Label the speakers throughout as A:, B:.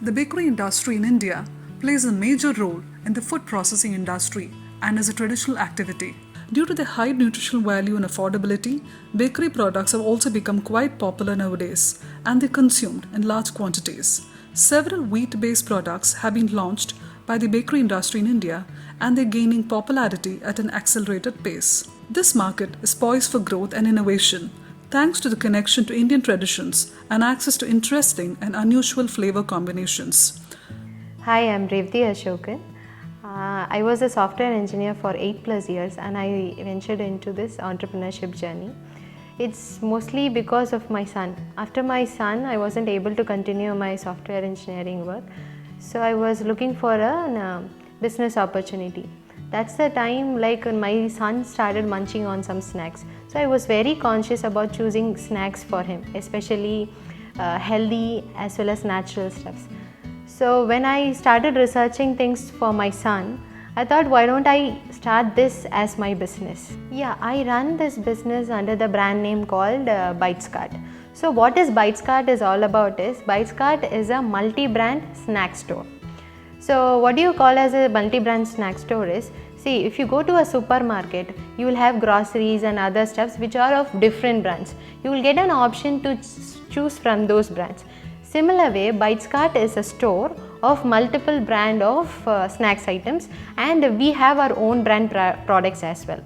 A: The bakery industry in India plays a major role in the food processing industry and is a traditional activity. Due to their high nutritional value and affordability, bakery products have also become quite popular nowadays and they're consumed in large quantities. Several wheat-based products have been launched by the bakery industry in India and they're gaining popularity at an accelerated pace. This market is poised for growth and innovation thanks to the connection to Indian traditions and access to interesting and unusual flavor combinations.
B: Hi, I'm Revati Ashokan. I was a software engineer for 8+ years and I ventured into this entrepreneurship journey. It's mostly because of my son. After my son, I wasn't able to continue my software engineering work. So I was looking for a business opportunity. That's the time my son started munching on some snacks. So I was very conscious about choosing snacks for him, especially healthy as well as natural stuffs. So when I started researching things for my son, I thought, why don't I start this as my business? Yeah, I run this business under the brand name called BitesCart. So what is BitesCart is all about is, BitesCart is a multi-brand snack store. So what do you call as a multi-brand snack store is, see, if you go to a supermarket, you will have groceries and other stuffs which are of different brands. You will get an option to choose from those brands. Similar way, BitesCart is a store of multiple brand of snacks items and we have our own brand products as well.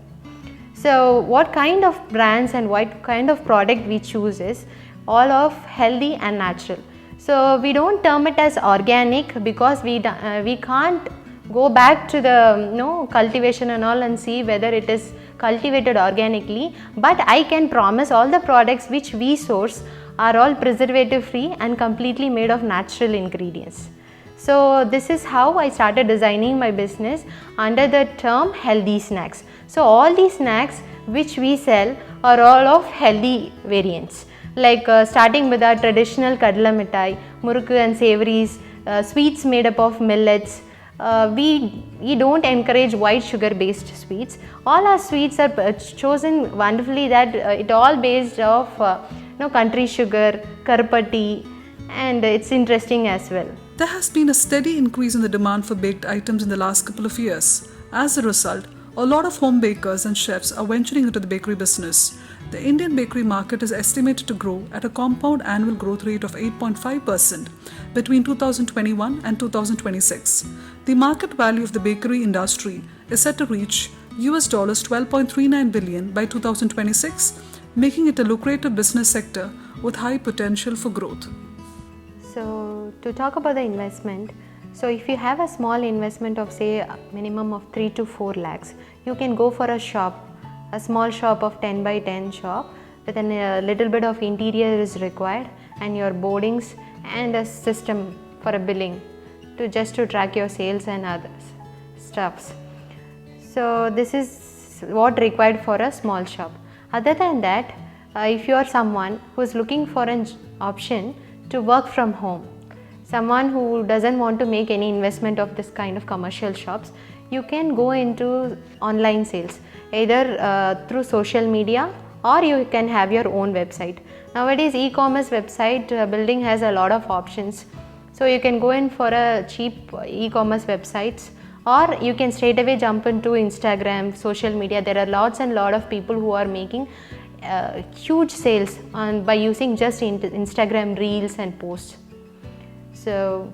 B: So what kind of brands and what kind of product we choose is all of healthy and natural. So we don't term it as organic because we can't go back to the cultivation and all and see whether it is cultivated organically, but I can promise all the products which we source are all preservative free and completely made of natural ingredients. So this is how I started designing my business under the term healthy snacks. So all these snacks which we sell are all of healthy variants, like starting with our traditional kadla mithai, murukku and savories, sweets made up of millets. We don't encourage white sugar based sweets. All our sweets are chosen wonderfully that it all based off country sugar, karpati, and it's interesting as well.
A: There has been a steady increase in the demand for baked items in the last couple of years. As a result, a lot of home bakers and chefs are venturing into the bakery business. The Indian bakery market is estimated to grow at a compound annual growth rate of 8.5% between 2021 and 2026. The market value of the bakery industry is set to reach US $12.39 billion by 2026, making it a lucrative business sector with high potential for growth.
B: So to talk about the investment, so if you have a small investment of say a minimum of 3 to 4 lakhs, you can go for a shop, a small shop of 10 by 10 shop with a little bit of interior is required and your boardings and a system for a billing to track your sales and other stuffs. So this is what required for a small shop. Other than that, if you are someone who is looking for an option to work from home, someone who doesn't want to make any investment of this kind of commercial shops, you can go into online sales either through social media or you can have your own website. Nowadays e-commerce website building has a lot of options. So you can go in for a cheap e-commerce websites, or you can straight away jump into Instagram, social media. There are lots and lot of people who are making huge sales by using just Instagram reels and posts. So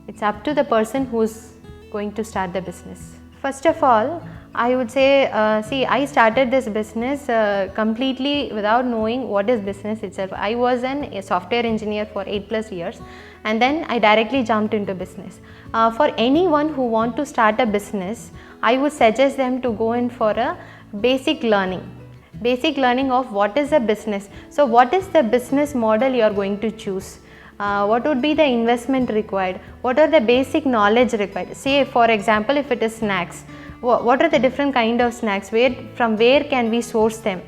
B: it's up to the person who's going to start the business. First of all, I would say, I started this business completely without knowing what is business itself. I was a software engineer for 8+ years and then I directly jumped into business. For anyone who want to start a business, I would suggest them to go in for a basic learning of what is a business. So what is the business model you are going to choose? What would be the investment required? What are the basic knowledge required? Say for example, if it is snacks, what are the different kind of snacks, from where can we source them?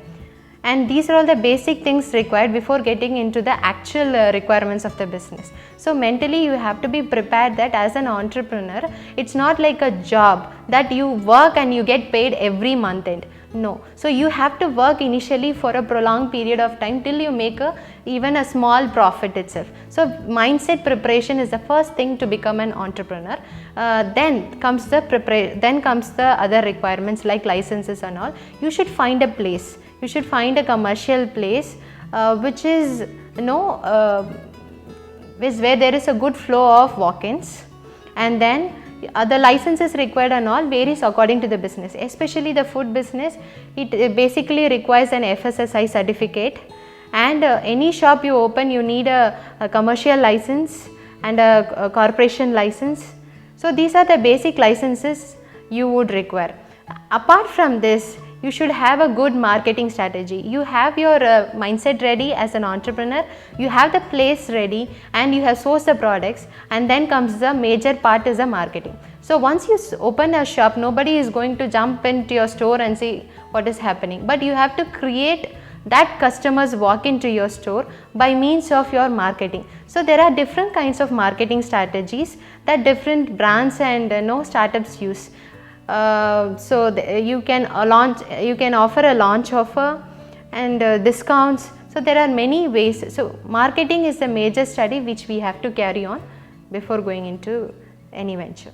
B: And these are all the basic things required before getting into the actual requirements of the business. So mentally you have to be prepared that as an entrepreneur, it's not like a job that you work and you get paid every month end. No. So you have to work initially for a prolonged period of time till you make even a small profit itself. So mindset preparation is the first thing to become an entrepreneur. Then comes the other requirements like licenses and all. You should find a place. You should find a commercial place which is where there is a good flow of walk-ins, and then the licenses required and all varies according to the business. Especially the food business, it basically requires an FSSI certificate, and any shop you open you need a commercial license and a corporation license. So these are the basic licenses you would require. Apart from this, you should have a good marketing strategy. You have your mindset ready as an entrepreneur, you have the place ready, and you have sourced the products, and then comes the major part is the marketing. So once you open a shop, nobody is going to jump into your store and see what is happening, but you have to create that customers walk into your store by means of your marketing. So there are different kinds of marketing strategies that different brands and startups use. You can offer a launch offer and discounts. So there are many ways. So marketing is the major study which we have to carry on before going into any venture.